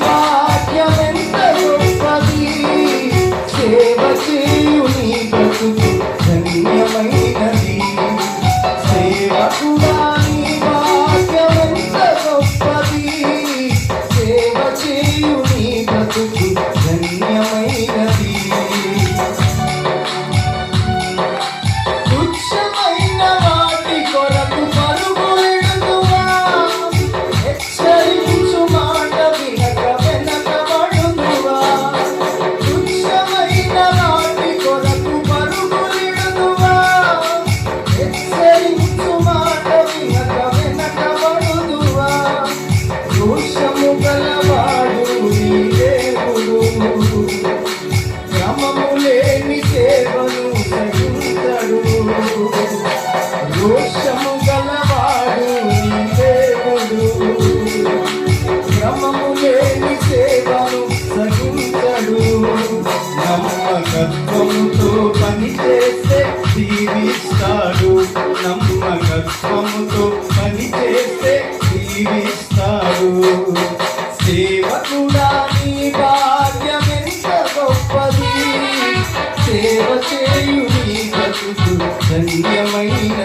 భాగ్యమెంత గొప్పది, సేవ చేయు నీ బ్రతుకు ధన్యమైనది. సేవకుడా నీ భాగ్యమెంత గొప్పది, సేవ చేయు నీ బ్రతుకు ధన్యమైనది. రోషము గలవాడు నీ దేవుడు, క్రమము లేని సేవను సహించడు. నమ్మకత్వముతో పనిచేస్తే దీవిస్తాడు, నమ్మకత్వముతో పనిచేస్తే దీవిస్తాడు. సేవకుడా నీ భాగ్యమెంత గొప్పది, సేవ చేయు నీ బ్రతుకు ధన్యమైన